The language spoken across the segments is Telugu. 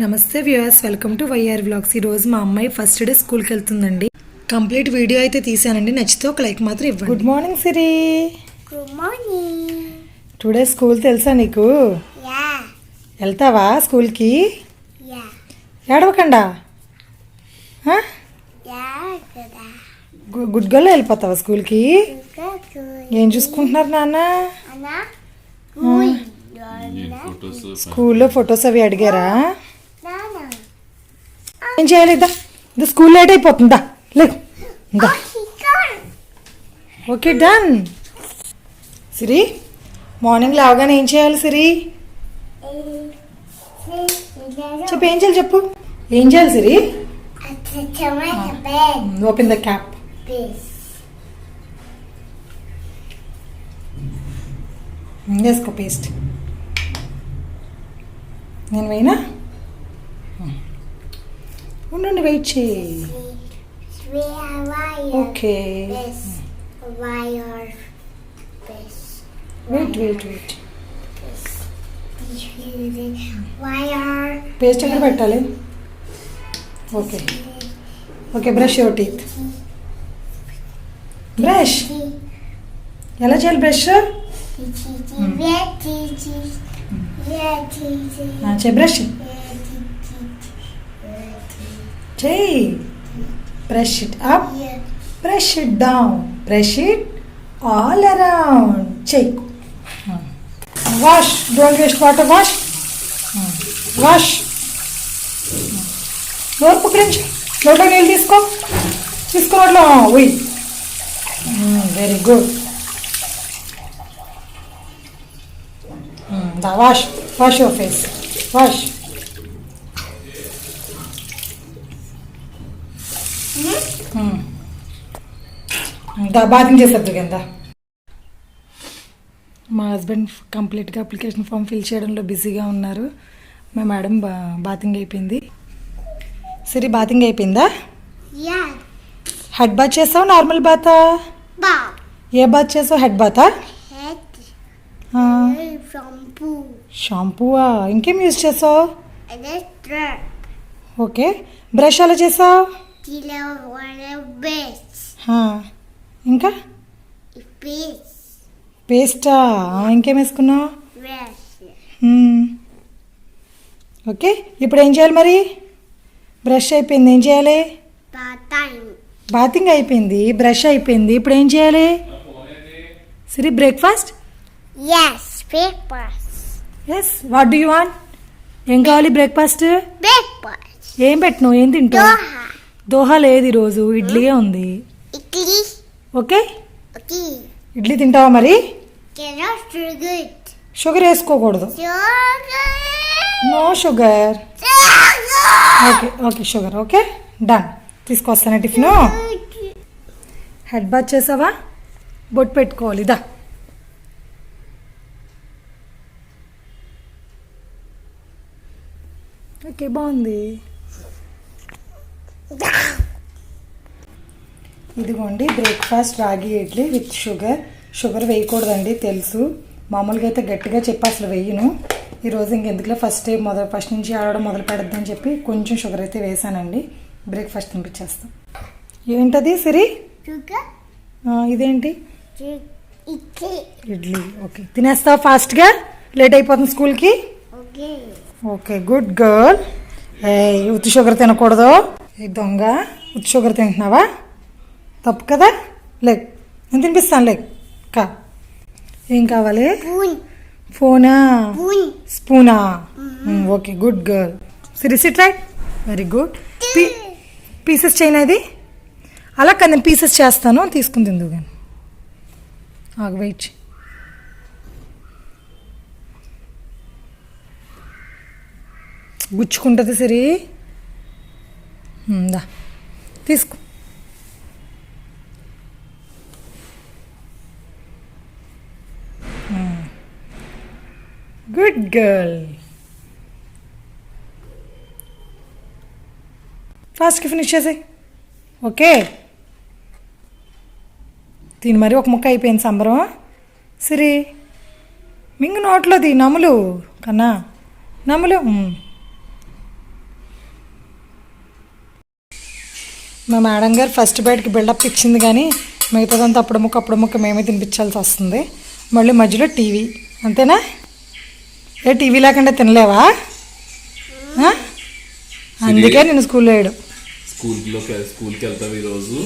నమస్తే viewers, welcome to YR vlogs. ఈరోజు మా అమ్మాయి ఫస్ట్ డే స్కూల్కి వెళ్తుందండి. కంప్లీట్ వీడియో అయితే తీసానండి. నచ్చితే ఒక లైక్ మాత్రం ఇవ్వండి. Good morning Siri. Good morning. Today school తెలుసా నీకు? వెళ్తావా స్కూల్కి? ఏడవకండా. గుడ్ గర్ల్ వెళ్ళిపోతావా స్కూల్కి? ఏం చూసుకుంటున్నారు నాన్న? స్కూల్లో ఫొటోస్ అవి అడిగారా? ఏం చేయాలి? ఇద్దా స్కూల్ లేట్ అయిపోతుందా? లేదు. Okay done. సిరి, మార్నింగ్ లేవగానే ఏం చేయాలి సిరి? చెప్పు, ఏం చేయాలి చెప్పు. ఏం చేయాలి సిరి? Open the cap. వేసుకో పేస్ట్. నేను వేయనా? ఉండండి, వెయిట్ చేయి. Okay, wait wait wait. Paste ఎక్కడ పెట్టాలి? Okay okay, brush your teeth. Brush ఎలా చేయాలి? బ్రష్ బ్రష్ చేయి. Brush it up, brush it down, brush it all around. చేయి. Wash, don't waste water. Wash wash. నోరు పుక్కించు. నోట్లో నీళ్ళు తీసుకో. నోట్లో ఉయ్. Very good. Wash wash your face. Wash. Bathing చేసేద్దు కింద. మా హస్బెండ్ కంప్లీట్గా అప్లికేషన్ ఫామ్ ఫిల్ చేయడంలో బిజీగా ఉన్నారు. మా మేడం బాతింగ్ అయిపోయింది. సిరి, బాతింగ్ అయిపోయిందా? హెడ్ బాత్ చేసావు, నార్మల్ బాతా? ఏ బాత్ చేసావు? హెడ్ బాతా? షాంపూవా? ఇంకేం యూజ్ చేసావు? ఓకే. బ్రష్ ఎలా చేసావు? ఇంకా పేస్టా? ఇంకేం వేసుకున్నావు? ఓకే, ఇప్పుడు ఏం చేయాలి మరి? బ్రష్ అయిపోయింది, ఏం చేయాలి? బాతింగ్ అయిపోయింది, బ్రష్ అయిపోయింది, ఇప్పుడు ఏం చేయాలి? Siri, breakfast? Yes. What do you want? ఏం కావాలి బ్రేక్ఫాస్ట్? ఏం పెట్టను? ఏం తింటావు? దోహా లేదు ఈరోజు, ఇడ్లీయే ఉంది. ఓకే, ఇడ్లీ తింటావా మరి? షుగర్ వేసుకోకూడదు. No sugar. Okay okay, sugar. Okay done. తీసుకొస్తాను టిఫిన్. హెడ్ బాత్ చేసావా? బొట్టు పెట్టుకోవాలి. ఇదా. ఓకే, బాగుంది. ఇదిగోండి breakfast, ragi idli with sugar. Sugar వేయకూడదండి తెలుసు. మామూలుగా అయితే గట్టిగా చెప్పి అసలు వేయను. ఈరోజు ఇంకెందుకులే, ఫస్ట్ నుంచి ఆడడం మొదలు పెడద్దని చెప్పి కొంచెం షుగర్ అయితే వేసానండి. బ్రేక్ఫాస్ట్ తినిపించేస్తాం. ఏంటది సిరి? ఇదేంటి? ఇడ్లీ. ఓకే, తినేస్తావు ఫాస్ట్గా? లేట్ అయిపోతుంది స్కూల్కి. Okay, good girl. ఉత్తి షుగర్ తినకూడదు. దొంగ, ఉత్తి షుగర్ తింటున్నావా? తప్పు కదా. లేక్, నేను తినిపిస్తాను. లేక్ కా. ఏం కావాలి? ఫోనా? స్పూనా? Okay, good girl. Siri, sit right. Very good. Pieces చేయనా? ఇది అలా కదా, నేను పీసెస్ చేస్తాను, తీసుకుని తిందు కానీ. వెయిట్. గుచ్చుకుంటుంది సిరి. దా తీసుకో. Good girl. ఫాస్ట్గా ఫినిష్ చేసేయి. ఓకే, తిని మరి ఒక ముక్క అయిపోయింది సంబరం. సిరి, మింగు నోట్లోది నములు కన్నా, నములు. మా మేడం గారు ఫస్ట్ బైట్కి బిల్డప్ ఇచ్చింది కానీ మిగతాదంతా అప్పుడు ముక్క మేమే తినిపించాల్సి వస్తుంది. మళ్ళీ మధ్యలో టీవీ, అంతేనా? ఏ టీవీ లేకుండా తినలేవా? అందుకే నేను స్కూల్లో వేయడం. స్కూల్కి వెళ్తావా ఈరోజు?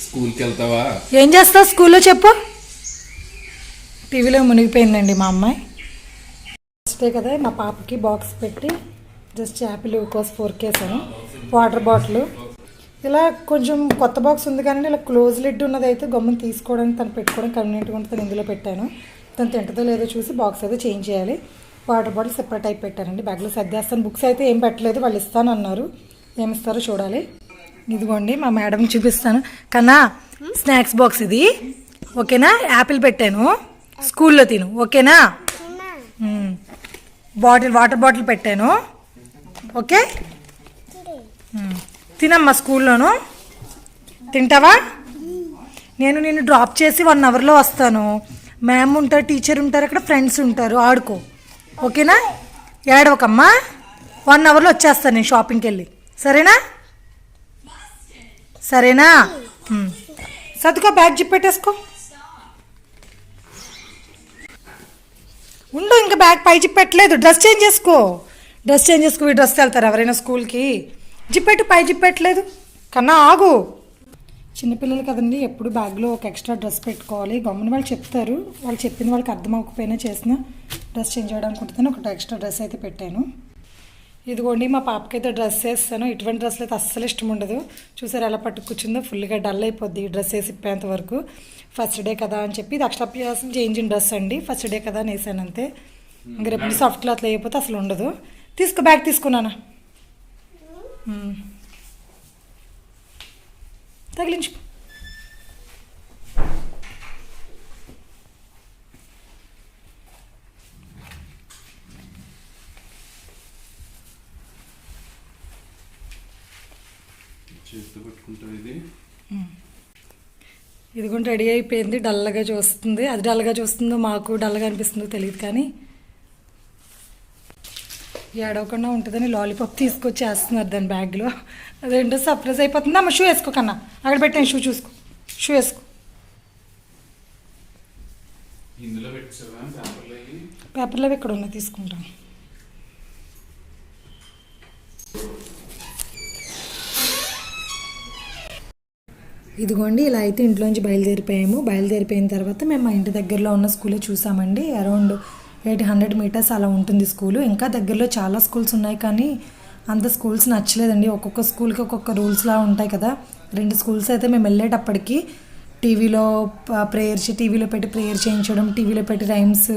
స్కూల్కి వెళ్తావా? ఏం చేస్తావు స్కూల్లో చెప్పు. టీవీలో మునిగిపోయిందండి మా అమ్మాయి. ఫస్ట్ డే కదా, మా పాపకి బాక్స్ పెట్టి జస్ట్ యాపిల్ కోసం 4 కేసాను. వాటర్ బాటిల్ ఇలా కొంచెం కొత్త బాక్స్ ఉంది కానీ ఇలా క్లోజ్ లిడ్ ఉన్నది అయితే గమ్మును తీసుకోవడానికి తను పెట్టుకోవడం కన్వీనియంట్గా ఉంటుంది. తను ఇందులో పెట్టాను. తను తింటదో లేదో చూసి బాక్స్ అయితే చేంజ్ చేయాలి. వాటర్ బాటిల్ సెపరేట్ అయిపోయి పెట్టానండి. బ్యాగ్లో సర్దేస్తాను. బుక్స్ అయితే ఏం పెట్టలేదు, వాళ్ళు ఇస్తాను అన్నారు. ఏమి ఇస్తారో చూడాలి. ఇదిగోండి మా మేడంకి చూపిస్తాను. కన్నా స్నాక్స్ బాక్స్ ఇది, ఓకేనా? యాపిల్ పెట్టాను, స్కూల్లో తిను, ఓకేనా? వాటర్ బాటిల్ పెట్టాను, ఓకే? తినమ్మా, స్కూల్లోను తింటావా? నేను నిన్ను డ్రాప్ చేసి 1 అవర్లో వస్తాను. మ్యామ్ ఉంటారు, టీచర్ ఉంటారు, అక్కడ ఫ్రెండ్స్ ఉంటారు, ఆడుకో, ఓకేనా? ఏడవకమ్మా. 1 అవర్లో వచ్చేస్తాను నేను షాపింగ్కి వెళ్ళి, సరేనా? సరేనా? సర్దుకో, బ్యాగ్ జిప్ పెట్టేసుకో. ఉండు, ఇంకా బ్యాగ్ పై జిప్ పెట్టలేదు. డ్రెస్ చేంజ్ చేసుకో. ఈ డ్రెస్కి వెళ్తారు ఎవరైనా స్కూల్కి? జిప్పెట్టు, పై జిప్ పెట్టలేదు. కన్నా ఆగు. చిన్నపిల్లలు కదండి, ఎప్పుడు బ్యాగ్లో ఒక ఎక్స్ట్రా డ్రెస్ పెట్టుకోవాలి. గమ్మున వాళ్ళు చెప్తారు, వాళ్ళు చెప్పింది వాళ్ళకి అర్థం అవ్వకపోయినా చేసిన డ్రెస్ చేంజ్ చేయడానికి ఉంటుంది. ఒకటి ఎక్స్ట్రా డ్రెస్ అయితే పెట్టాను. ఇదిగోండి మా పాపకైతే డ్రెస్ వేస్తాను. ఇటువంటి డ్రెస్లు అయితే అస్సలు ఇష్టం ఉండదు. చూసారు ఎలా పట్టు కూర్చుందో, ఫుల్గా డల్ అయిపోద్ది ఈ డ్రెస్ వేసి ఇప్పేంత వరకు. ఫస్ట్ డే కదా అని చెప్పి ఇది అక్షరాభ్యాసం చేంజింగ్ డ్రెస్ అండి. ఫస్ట్ డే కదా అని వేసాను అంతే. ఇంకా రేపు సాఫ్ట్ క్లాత్ లేకపోతే అసలు ఉండదు. తీసుకో, బ్యాగ్ తీసుకున్నానా? తగిలించు. ఇది కూడా రెడీ అయిపోయింది. డల్గా చూస్తుంది. అది డల్గా చూస్తుందో మాకు డల్గా అనిపిస్తుందో తెలియదు కానీ ఏడవకుండా ఉంటుందని లాలీపాప్ తీసుకొచ్చి వేస్తున్నారు దాని బ్యాగ్లో. అదేంటో సర్ప్రైజ్ అయిపోతుంది. అమ్మ షూ వేసుకో కన్నా, అక్కడ పెట్టాను. షూ చూసుకో, షూ వేసుకో. పేపర్లో ఎక్కడ ఉన్నా తీసుకుంటాను. ఇదిగోండి ఇలా అయితే ఇంట్లోంచి బయలుదేరిపోయిన తర్వాత మేము మా ఇంటి దగ్గరలో ఉన్న స్కూలే చూసామండి. అరౌండ్ 800 మీటర్స్ అలా ఉంటుంది స్కూలు. ఇంకా దగ్గరలో చాలా స్కూల్స్ ఉన్నాయి కానీ అంత స్కూల్స్ నచ్చలేదండి. ఒక్కొక్క స్కూల్కి ఒక్కొక్క రూల్స్లా ఉంటాయి కదా. 2 స్కూల్స్ అయితే మేము వెళ్ళేటప్పటికి టీవీలో పెట్టి ప్రేయర్ చేయించడం, టీవీలో పెట్టి రైమ్స్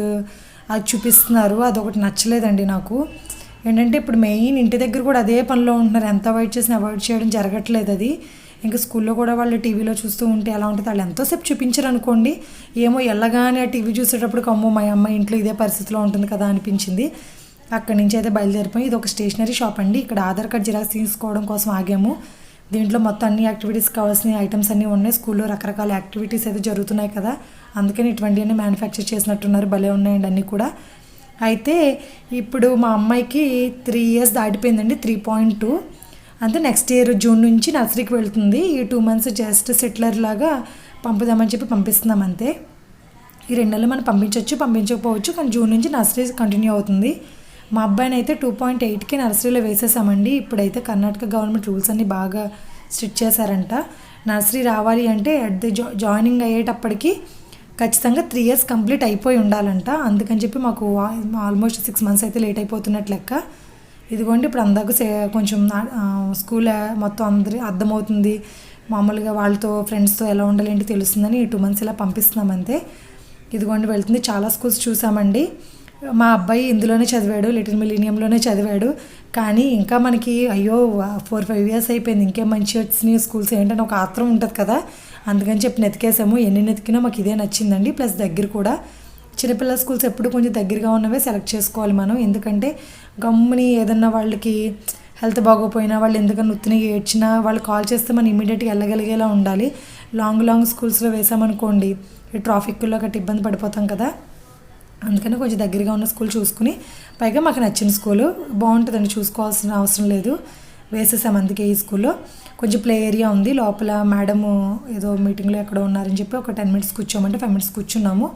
అది చూపిస్తున్నారు. అదొకటి నచ్చలేదండి నాకు. ఏంటంటే ఇప్పుడు మెయిన్ ఇంటి దగ్గర కూడా అదే పనిలో ఉంటున్నారు. ఎంత అవాయిడ్ చేసినా అవాయిడ్ చేయడం జరగట్లేదు అది. ఇంకా స్కూల్లో కూడా వాళ్ళు టీవీలో చూస్తూ ఉంటే ఎలా ఉంటుంది, వాళ్ళు ఎంతోసేపు చూపించరు అనుకోండి. ఏమో వెళ్ళగానే ఆ టీవీ చూసేటప్పుడు అమ్మో మా అమ్మ ఇంట్లో ఇదే పరిస్థితిలో ఉంటుంది కదా అనిపించింది. అక్కడి నుంచి అయితే బయలుదేరిపోయి ఇది ఒక స్టేషనరీ షాప్ అండి. ఇక్కడ ఆధార్ కార్డ్ జిరాక్స్ తీసుకోవడం కోసం ఆగాము. దీంట్లో మొత్తం అన్ని యాక్టివిటీస్ కావాల్సిన ఐటమ్స్ అన్నీ ఉన్నాయి. స్కూల్లో రకరకాల యాక్టివిటీస్ అయితే జరుగుతున్నాయి కదా, అందుకని ఇటువంటివన్నీ మ్యానుఫ్యాక్చర్ చేసినట్టున్నారు. భలే ఉన్నాయండి అన్నీ కూడా. అయితే ఇప్పుడు మా అమ్మాయికి 3 years దాటిపోయిందండి, 3.2. అంతే. నెక్స్ట్ ఇయర్ జూన్ నుంచి నర్సరీకి వెళ్తుంది. ఈ 2 months జస్ట్ సెటిలర్ లాగా పంపుదామని చెప్పి పంపిస్తున్నాం అంతే. ఈ 2 నెలలు మనం పంపించకపోవచ్చు, కానీ జూన్ నుంచి నర్సరీ కంటిన్యూ అవుతుంది. మా అబ్బాయిని అయితే 2.8కి నర్సరీలో వేసేసామండి. ఇప్పుడైతే కర్ణాటక గవర్నమెంట్ రూల్స్ అన్నీ బాగా స్ట్రిక్ట్ చేశారంట. నర్సరీ రావాలి అంటే అట్ ది జాయినింగ్ అయ్యేటప్పటికి ఖచ్చితంగా 3 years కంప్లీట్ అయిపోయి ఉండాలంట. అందుకని చెప్పి మాకు ఆల్మోస్ట్ 6 months అయితే లేట్ అయిపోతున్నట్లు లెక్క. ఇదిగోండి ఇప్పుడు అందాక కొంచెం స్కూల్ మొత్తం అందరి అర్థమవుతుంది. మామూలుగా వాళ్ళతో ఫ్రెండ్స్తో ఎలా ఉండాలి ఏంటి తెలుస్తుందని 2 months ఇలా పంపిస్తున్నాం అంతే. ఇదిగోండి వెళ్తుంది. చాలా స్కూల్స్ చూసామండి. మా అబ్బాయి ఇందులోనే చదివాడు, లిటిల్ మిలీనియంలోనే చదివాడు. కానీ ఇంకా మనకి అయ్యో 4-5 years అయిపోయింది, ఇంకేం మంచి వచ్చినాయి స్కూల్స్ ఏంటని ఒక ఆత్రం ఉంటుంది కదా. అందుకని చెప్పి నెతికేసాము. ఎన్ని నెతికినా మాకు ఇదే నచ్చిందండి. ప్లస్ దగ్గర కూడా. చిన్నపిల్లల స్కూల్స్ ఎప్పుడు కొంచెం దగ్గరగా ఉన్నవే సెలెక్ట్ చేసుకోవాలి మనం. ఎందుకంటే గమ్ముని ఏదన్నా వాళ్ళకి హెల్త్ బాగోపోయినా, వాళ్ళు ఎందుకన్నా ఉత్తినిగా ఏడ్చినా వాళ్ళు కాల్ చేస్తే మనం ఇమీడియట్గా వెళ్ళగలిగేలా ఉండాలి. లాంగ్ స్కూల్స్లో వేసామనుకోండి ఈ ట్రాఫిక్లో గట్టి ఇబ్బంది పడిపోతాం కదా. అందుకని కొంచెం దగ్గరగా ఉన్న స్కూల్ చూసుకుని, పైగా మాకు నచ్చిన స్కూలు బాగుంటుందండి, చూసుకోవాల్సిన అవసరం లేదు. వేసేసాం. అందుకే ఈ స్కూల్లో కొంచెం ప్లే ఏరియా ఉంది. లోపల మేడము ఏదో మీటింగ్లో ఎక్కడో ఉన్నారని చెప్పి ఒక 10 మినిట్స్ కూర్చోమంటే 5 మినిట్స్ కూర్చున్నాము.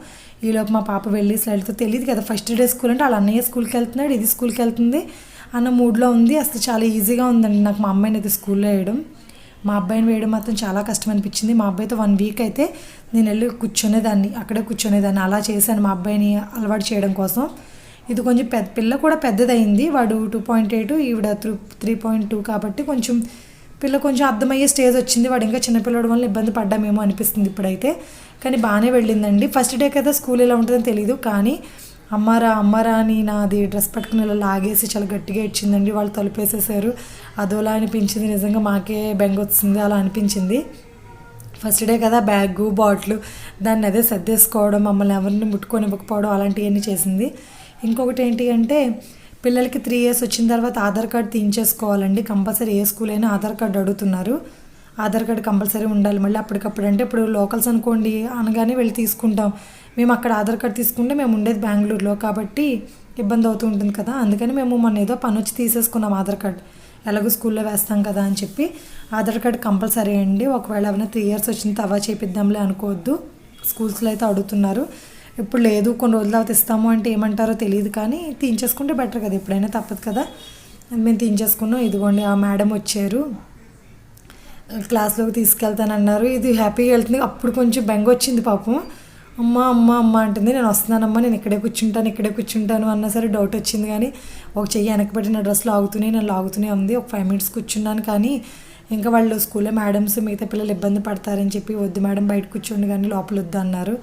ఈలోపు మా పాప వెళ్ళి స్లైడ్తో తెలియదు కదా, ఫస్ట్ డే స్కూల్ అంటే వాళ్ళ అన్నయ్య స్కూల్కి వెళ్తున్నాడు, ఇది స్కూల్కి వెళ్తుంది అన్న మూడ్లో ఉంది. అసలు చాలా ఈజీగా ఉందండి నాకు మా అమ్మాయిని అయితే స్కూల్లో వేయడం. మా అబ్బాయిని వేయడం మాత్రం చాలా కష్టం అనిపించింది. మా అబ్బాయితో 1 వీక్ అయితే నేను వెళ్ళి అక్కడే కూర్చునేదాన్ని. అలా చేశాను మా అబ్బాయిని అలవాటు చేయడం కోసం. ఇది కొంచెం పిల్ల కూడా పెద్దదైంది. వాడు 2.8, ఈవిడ 3.2 కాబట్టి కొంచెం పిల్ల కొంచెం అర్థమయ్యే స్టేజ్ వచ్చింది. వాడు ఇంకా చిన్నపిల్లడు వల్ల ఇబ్బంది పడ్డామేమో అనిపిస్తుంది ఇప్పుడైతే. కానీ బాగానే వెళ్ళిందండి. ఫస్ట్ డే కదా స్కూల్ ఎలా ఉంటుందని తెలియదు, కానీ అమ్మారా అని నాది డ్రెస్ పట్టుకుని ఇలా లాగేసి చాలా గట్టిగా ఇచ్చిందండి. వాళ్ళు తలుపేసేసారు. అదోలా అనిపించింది, నిజంగా మాకే బెంగ వచ్చింది అలా అనిపించింది. ఫస్ట్ డే కదా, బ్యాగు బాటిల్ దాన్ని అదే సర్దేసుకోవడం, మమ్మల్ని ఎవరిని ముట్టుకొనివ్వకపోవడం అలాంటివన్నీ చేసింది. ఇంకొకటి ఏంటి అంటే పిల్లలకి 3 years వచ్చిన తర్వాత ఆధార్ కార్డు తీయించేసుకోవాలండి కంపల్సరీ. ఏ స్కూల్ అయినా ఆధార్ కార్డు అడుగుతున్నారు. ఆధార్ కార్డు కంపల్సరీ ఉండాలి. మళ్ళీ అప్పటికప్పుడు అంటే ఇప్పుడు లోకల్స్ అనుకోండి అనగానే వెళ్ళి తీసుకుంటాం. మేము అక్కడ ఆధార్ కార్డు తీసుకుంటే మేము ఉండేది బెంగళూరులో కాబట్టి ఇబ్బంది అవుతూ ఉంటుంది కదా, అందుకని మేము మొన్న ఏదో పని వచ్చి తీసేసుకున్నాం ఆధార్ కార్డు. ఎలాగో స్కూల్లో వేస్తాం కదా అని చెప్పి ఆధార్ కార్డు కంపల్సరీ అండి. ఒకవేళ ఏమైనా 3 years వచ్చిన తర్వాత చేపిద్దాంలే అనుకోవద్దు. స్కూల్స్లో అయితే అడుగుతున్నారు. ఇప్పుడు లేదు కొన్ని రోజులు తర్వాత ఇస్తాము అంటే ఏమంటారో తెలియదు, కానీ తీయించేసుకుంటే బెటర్ కదా, ఎప్పుడైనా తప్పదు కదా. మేము తీయించేసుకున్నాం. ఇదిగోండి ఆ మేడం వచ్చారు, క్లాస్లోకి తీసుకెళ్తానన్నారు. ఇది హ్యాపీగా వెళ్తుంది. అప్పుడు కొంచెం బెంగ వచ్చింది పాపం. అమ్మ అంటుంది. నేను వస్తున్నానమ్మా, నేను ఇక్కడే కూర్చుంటాను అన్నా సరే డౌట్ వచ్చింది. కానీ ఒక చెయ్యి వెనక్కి పెట్టిన డ్రెస్లో లాగుతూనే ఉంది. ఒక 5 minutes కూర్చున్నాను. కానీ ఇంకా వాళ్ళు స్కూల్లో మేడమ్స్ మిగతా పిల్లలు ఇబ్బంది పడతారని చెప్పి వద్దు మేడం బయట కూర్చోండి కానీ లోపల వద్దు అన్నారు.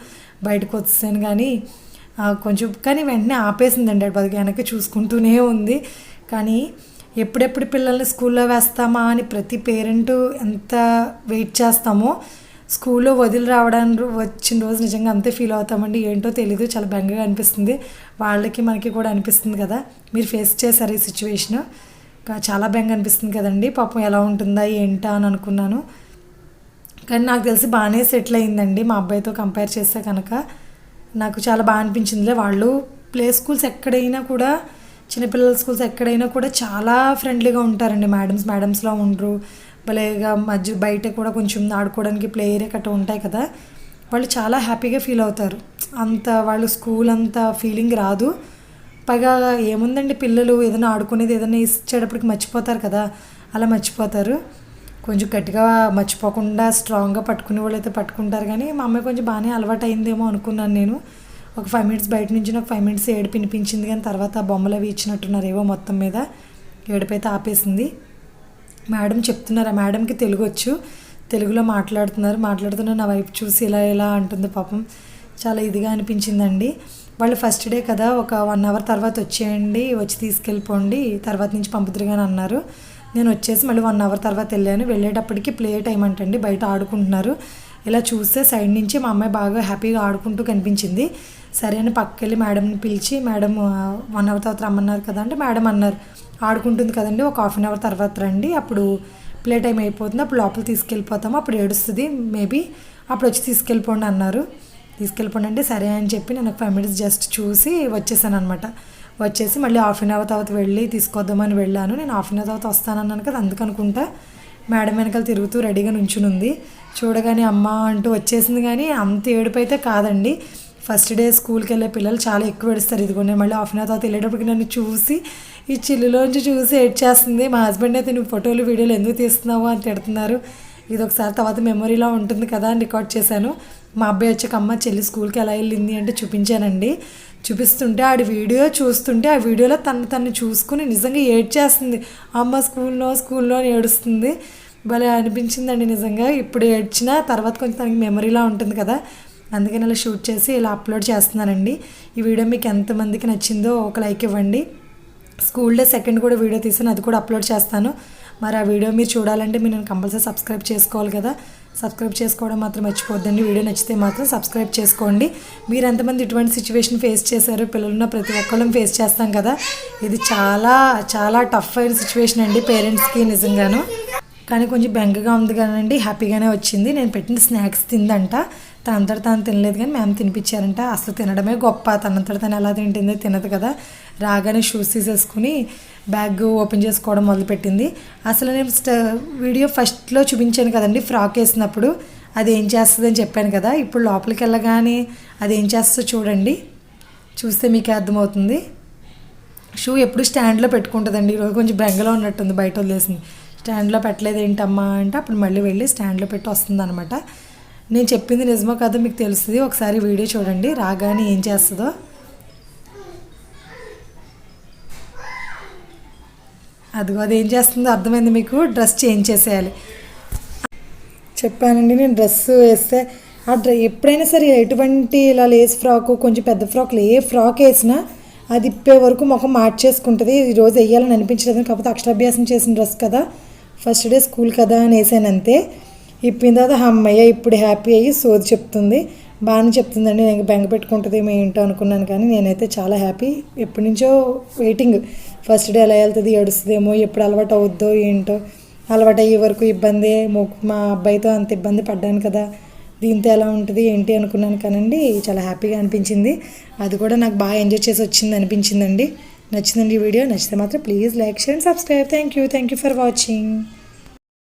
బయటకు వచ్చాను కానీ కొంచెం కానీ వెంటనే ఆపేసిందండి. అది వెనక్కి చూసుకుంటూనే ఉంది. కానీ ఎప్పుడెప్పుడు పిల్లల్ని స్కూల్లో వేస్తామా అని ప్రతి పేరెంటు ఎంత వెయిట్ చేస్తామో, స్కూల్లో వదిలి రావడానికి వచ్చిన రోజు నిజంగా అంతే ఫీల్ అవుతామండి. ఏంటో తెలీదు, చాలా బెంగగా అనిపిస్తుంది. వాళ్ళకి మనకి కూడా అనిపిస్తుంది కదా. మీరు ఫేస్ చేశారు ఈ సిచ్యువేషన్, చాలా బెంగ అనిపిస్తుంది కదండి. పాపం ఎలా ఉంటుందా ఏంటా అని అనుకున్నాను. కానీ నాకు తెలిసి బాగానే సెటిల్ అయిందండి మా అబ్బాయితో కంపేర్ చేస్తే కనుక. నాకు చాలా బాగా అనిపించిందిలే. వాళ్ళు ప్లే స్కూల్స్ ఎక్కడైనా కూడా, చిన్నపిల్లల స్కూల్స్ ఎక్కడైనా కూడా చాలా ఫ్రెండ్లీగా ఉంటారండి. మేడమ్స్లా ఉండరు. భలేగా బయట కూడా కొంచెం ఆడుకోవడానికి ప్లే ఏరియా గట్రా ఉంటాయి కదా, వాళ్ళు చాలా హ్యాపీగా ఫీల్ అవుతారు. అంత వాళ్ళు స్కూల్ అంత ఫీలింగ్ రాదు. పైగా ఏముందండి, పిల్లలు ఏదైనా ఆడుకునేది ఏదైనా ఇచ్చేటప్పటికి మర్చిపోతారు కదా, అలా మర్చిపోతారు. కొంచెం గట్టిగా మర్చిపోకుండా స్ట్రాంగ్గా పట్టుకునే వాళ్ళు అయితే పట్టుకుంటారు. కానీ మా అమ్మాయి కొంచెం బాగానే అలవాటు అయిందేమో అనుకున్నాను నేను. ఒక 5 minutes బయట నుంచి నాకు 5 minutes ఏడుపు వినిపించింది. కానీ తర్వాత బొమ్మలు అవి ఇచ్చినట్టున్నారు ఏవో, మొత్తం మీద ఏడుపైతే ఆపేసింది. మేడం చెప్తున్నారు, ఆ మేడంకి తెలుగు వచ్చు, తెలుగులో మాట్లాడుతున్నారు. నా వైపు చూసి ఇలా అంటుంది. పాపం చాలా ఇదిగా అనిపించిందండి. వాళ్ళు ఫస్ట్ డే కదా, ఒక 1 hour తర్వాత వచ్చేయండి, వచ్చి తీసుకెళ్ళిపోండి, తర్వాత నుంచి పంపుతురుగాని అన్నారు. నేను వచ్చేసి మళ్ళీ 1 hour తర్వాత వెళ్ళాను. వెళ్ళేటప్పటికి ప్లే టైం అంటండి, బయట ఆడుకుంటున్నారు. ఇలా చూస్తే సైడ్ నుంచి మా అమ్మాయి బాగా హ్యాపీగా ఆడుకుంటూ కనిపించింది. సరే అని పక్కకెళ్ళి మేడంని పిలిచి, మేడం 1 hour తర్వాత రమ్మన్నారు కదా అంటే మేడం అన్నారు, ఆడుకుంటుంది కదండి, ఒక 1/2 hour తర్వాత రండి, అప్పుడు ప్లే టైం అయిపోతుంది, అప్పుడు లోపల తీసుకెళ్ళిపోతాము, అప్పుడు ఏడుస్తుంది మేబీ, అప్పుడు వచ్చి తీసుకెళ్ళిపోండి అన్నారు. తీసుకెళ్ళిపోండి అంటే సరే అని చెప్పి నేను 5 minutes జస్ట్ చూసి వచ్చేసాను అనమాట. వచ్చేసి మళ్ళీ 1/2 hour తర్వాత వెళ్ళి తీసుకొద్దామని వెళ్ళాను. నేను 1/2 hour తర్వాత వస్తానన్నాను కదా, అందుకనుకుంటా మేడం వెనకాల తిరుగుతూ రెడీగా నుంచునుంది. చూడగానే అమ్మ అంటూ వచ్చేసింది. కానీ అంత ఏడుపు అయితే కాదండి. ఫస్ట్ డే స్కూల్కి వెళ్ళే పిల్లలు చాలా ఎక్కువ ఏడుస్తారు. ఇదిగోండి మళ్ళీ 1/2 hour తర్వాత వెళ్ళేటప్పటికి నన్ను చూసి ఈ చిల్లులోంచి చూసి ఏడ్చేస్తుంది. మా హస్బెండ్ అయితే నువ్వు ఫోటోలు వీడియోలు ఎందుకు తీస్తున్నావు అని తిడుతున్నారు. ఇది ఒకసారి తర్వాత మెమొరీలో ఉంటుంది కదా అని రికార్డ్ చేశాను. మా అబ్బాయి వచ్చాక అమ్మ చెల్లి స్కూల్కి ఎలా వెళ్ళింది అంటే చూపించానండి. చూపిస్తుంటే ఆడి వీడియో చూస్తుంటే ఆ వీడియోలో తను చూసుకుని నిజంగా ఏడ్చేస్తుంది. అమ్మ స్కూల్లో అని ఏడుస్తుంది. భలే అనిపించిందండి నిజంగా. ఇప్పుడు ఏడ్చినా తర్వాత కొంచెం తనకి మెమరీలా ఉంటుంది కదా, అందుకని ఇలా షూట్ చేసి ఇలా అప్లోడ్ చేస్తున్నానండి. ఈ వీడియో మీకు ఎంతమందికి నచ్చిందో ఒక లైక్ ఇవ్వండి. స్కూల్ డే సెకండ్ కూడా వీడియో తీసాను, అది కూడా అప్లోడ్ చేస్తాను. మరి ఆ వీడియో మీరు చూడాలంటే మీరు నేను కంపల్సరీ సబ్స్క్రైబ్ చేసుకోవాలి కదా. సబ్స్క్రైబ్ చేసుకోవడం మాత్రం మర్చిపోద్దండి. వీడియో నచ్చితే మాత్రం సబ్స్క్రైబ్ చేసుకోండి. మీరు ఎంతమంది ఇటువంటి సిచ్యువేషన్ ఫేస్ చేశారు, పిల్లలున్న ప్రతి ఒక్కళ్ళం ఫేస్ చేస్తాం కదా. ఇది చాలా చాలా టఫ్ అయిన సిచ్యువేషన్ అండి పేరెంట్స్కి నిజంగాను. కానీ కొంచెం బెంగగా ఉంది కానండి, హ్యాపీగానే వచ్చింది. నేను పెట్టిన స్నాక్స్ తిందంట, తనంతట తాను తినలేదు కానీ మ్యామ్ తినిపించారంట. అసలు తినడమే గొప్ప, తనంతట తను ఎలా తింటుందో తినదు కదా. రాగానే షూస్ తీసేసుకుని బ్యాగ్ ఓపెన్ చేసుకోవడం మొదలుపెట్టింది. అసలు నేను వీడియో ఫస్ట్లో చూపించాను కదండి ఫ్రాక్ వేసినప్పుడు, అది ఏం చేస్తుందని చెప్పాను కదా. ఇప్పుడు లోపలికి వెళ్ళగానే అది ఏం చేస్తుందో చూడండి, చూస్తే మీకే అర్థమవుతుంది. షూ ఎప్పుడు స్టాండ్లో పెట్టుకుంటుందండి, ఈరోజు కొంచెం బెంగలో ఉన్నట్టుంది, బయట వదిలేసింది. స్టాండ్లో పెట్టలేదు ఏంటమ్మా అంటే అప్పుడు మళ్ళీ వెళ్ళి స్టాండ్లో పెట్టి వస్తుంది అనమాట. నేను చెప్పింది నిజమో కాదో మీకు తెలుస్తుంది, ఒకసారి వీడియో చూడండి. రాగానే ఏం చేస్తుందో అదిగో, అది ఏం చేస్తుందో అర్థమైంది మీకు. డ్రెస్ చేంజ్ చేసేయాలి చెప్పానండి. నేను డ్రెస్ వేస్తే ఎప్పుడైనా సరే ఎటువంటి ఇలా లేస్ ఫ్రాకు, కొంచెం పెద్ద ఫ్రాక్లు ఏ ఫ్రాక్ వేసినా అది ఇప్పే వరకు ముఖం మార్చేసుకుంటుంది. ఈరోజు వేయాలని అనిపించలేదు, కాకపోతే అక్షరాభ్యాసం చేసిన డ్రెస్ కదా, ఫస్ట్ డే స్కూల్ కదా అని వేసాను అంతే. ఇప్పిన తర్వాత అమ్మయ్య ఇప్పుడు హ్యాపీ అయ్యి సోది చెప్తుంది, బాగానే చెప్తుందండి. నేను బెంగ పెట్టుకుంటుందేమో ఏంటో అనుకున్నాను, కానీ నేనైతే చాలా హ్యాపీ. ఎప్పటి నుంచో వెయిటింగ్, ఫస్ట్ డే ఎలా వెళ్తుంది, ఏడుస్తుందేమో, ఎప్పుడు అలవాటు అవుద్దో ఏంటో. అలవాటు అయ్యే వరకు ఇబ్బందే, మా అబ్బాయితో అంత ఇబ్బంది పడ్డాను కదా, దీంతో ఎలా ఉంటుంది ఏంటి అనుకున్నాను. కానండి చాలా హ్యాపీగా అనిపించింది. అది కూడా నాకు బాగా ఎంజాయ్ చేసి వచ్చింది అనిపించిందండి. నచ్చిందండి ఈ వీడియో. నచ్చితే మాత్రం please like, share and subscribe. Thank you for watching.